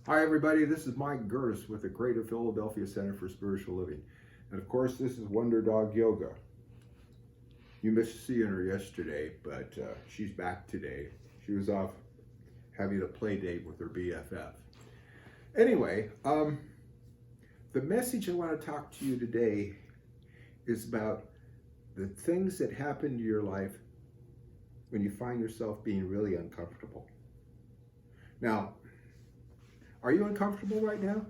Hi everybody, this is Mike Gerdes with the Greater Philadelphia Center for Spiritual Living. And of course this is Wonder Dog Yoga. You missed seeing her yesterday, but she's back today. She was off having a play date with her BFF. Anyway, the message I want to talk to you today is about the things that happen in your life when you find yourself being really uncomfortable. Now, are you uncomfortable right now?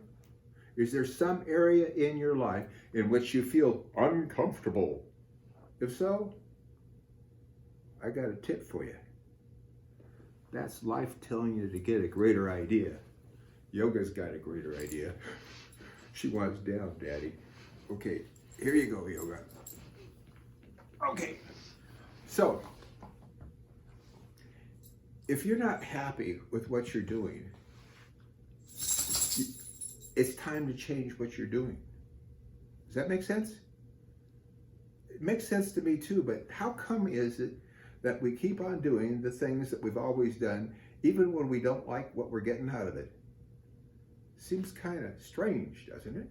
Is there some area in your life in which you feel uncomfortable? If so, I got a tip for you. That's life telling you to get a greater idea. Yoga's got a greater idea. She wants down, Daddy. Okay, here you go, Yoga. Okay, so if you're not happy with what you're doing, it's time to change what you're doing. Does that make sense? It makes sense to me too, but how come is it that we keep on doing the things that we've always done, even when we don't like what we're getting out of it? Seems kind of strange, doesn't it?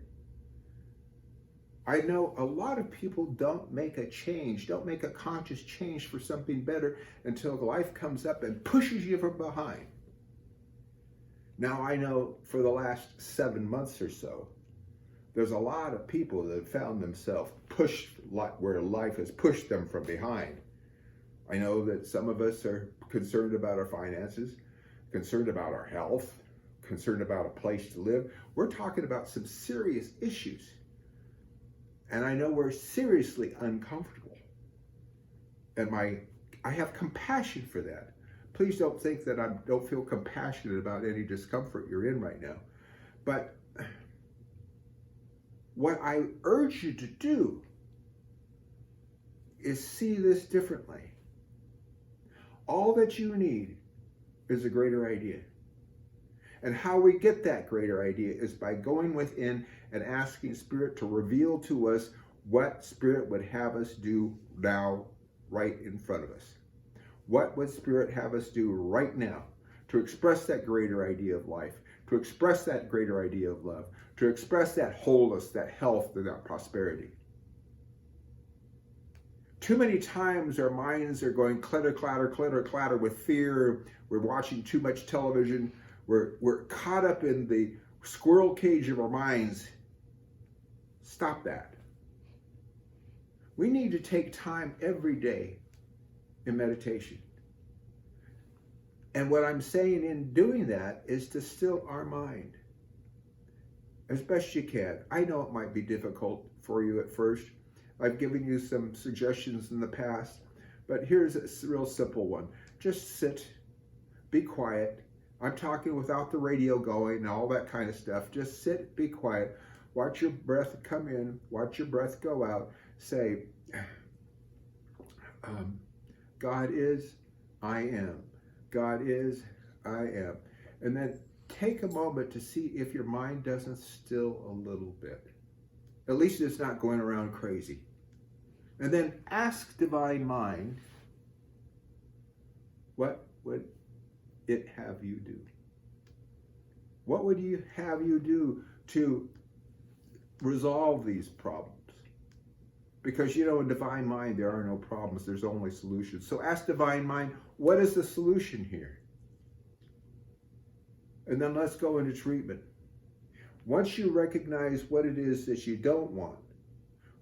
I know a lot of people don't make a change, don't make a conscious change for something better until life comes up and pushes you from behind. Now, I know for the last 7 months or so, there's a lot of people that have found themselves pushed where life has pushed them from behind. I know that some of us are concerned about our finances, concerned about our health, concerned about a place to live. We're talking about some serious issues. And I know we're seriously uncomfortable. And I have compassion for that. Please don't think that I don't feel compassionate about any discomfort you're in right now. But what I urge you to do is see this differently. All that you need is a greater idea. And how we get that greater idea is by going within and asking Spirit to reveal to us what Spirit would have us do now, right in front of us. What would Spirit have us do right now to express that greater idea of life, to express that greater idea of love, to express that wholeness, that health, and that prosperity? Too many times our minds are going clatter, clatter, clatter, clatter with fear. We're watching too much television. We're caught up in the squirrel cage of our minds. Stop that. We need to take time every day in meditation. And what I'm saying in doing that is to still our mind as best you can. I know it might be difficult for you at first. I've given you some suggestions in the past, but here's a real simple one. Just sit, be quiet. I'm talking without the radio going and all that kind of stuff. Just sit, be quiet. Watch your breath come in, watch your breath go out. Say, God is, I am. God is, I am. And then take a moment to see if your mind doesn't still a little bit. At least it's not going around crazy. And then ask Divine Mind, what would it have you do? What would you have you do to resolve these problems? Because, in Divine Mind, there are no problems. There's only solutions. So ask Divine Mind, what is the solution here? And then let's go into treatment. Once you recognize what it is that you don't want,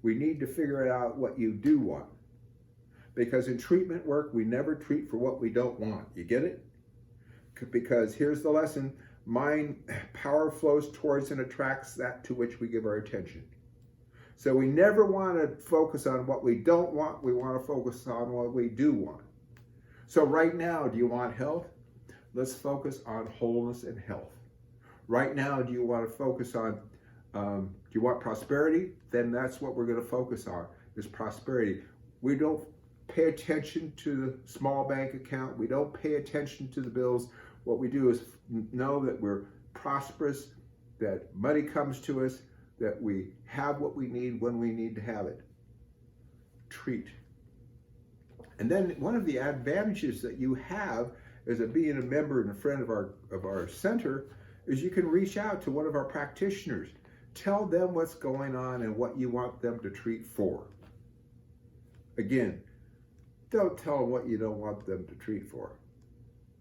we need to figure out what you do want. Because in treatment work, we never treat for what we don't want. You get it? Because here's the lesson. Mind power flows towards and attracts that to which we give our attention. So we never want to focus on what we don't want. We want to focus on what we do want. So right now, do you want health? Let's focus on wholeness and health. Right now, do you want to focus on, do you want prosperity? Then that's what we're going to focus on, is prosperity. We don't pay attention to the small bank account. We don't pay attention to the bills. What we do is know that we're prosperous, that money comes to us, that we have what we need when we need to have it. Treat. And then one of the advantages that you have as being a member and a friend of our center is you can reach out to one of our practitioners. Tell them what's going on and what you want them to treat for. Again, don't tell them what you don't want them to treat for.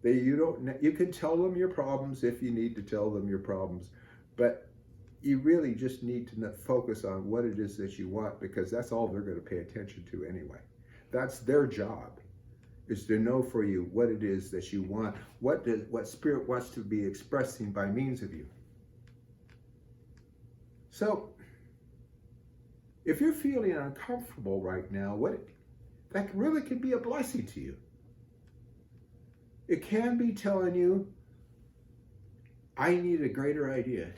You can tell them your problems if you need to tell them your problems, but you really just need to focus on what it is that you want, because that's all they're going to pay attention to anyway. That's their job, is to know for you what it is that you want, what Spirit wants to be expressing by means of you. So, if you're feeling uncomfortable right now, that really can be a blessing to you. It can be telling you, I need a greater idea.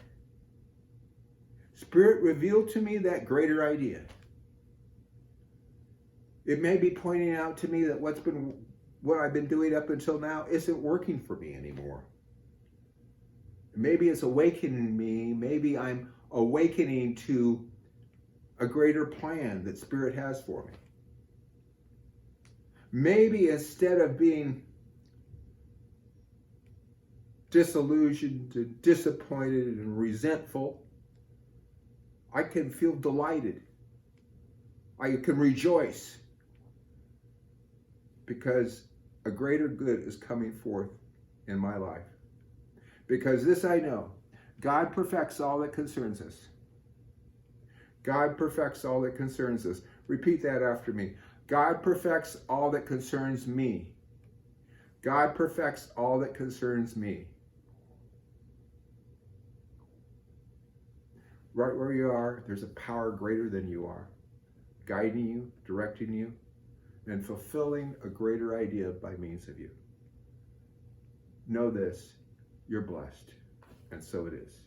Spirit, revealed to me that greater idea. It may be pointing out to me that what I've been doing up until now isn't working for me anymore. Maybe it's awakening me. Maybe I'm awakening to a greater plan that Spirit has for me. Maybe instead of being disillusioned and disappointed and resentful, I can feel delighted. I can rejoice because a greater good is coming forth in my life. Because this I know, God perfects all that concerns us. God perfects all that concerns us. Repeat that after me. God perfects all that concerns me. God perfects all that concerns me. Right where you are, there's a power greater than you are, guiding you, directing you, and fulfilling a greater idea by means of you. Know this, you're blessed, and so it is.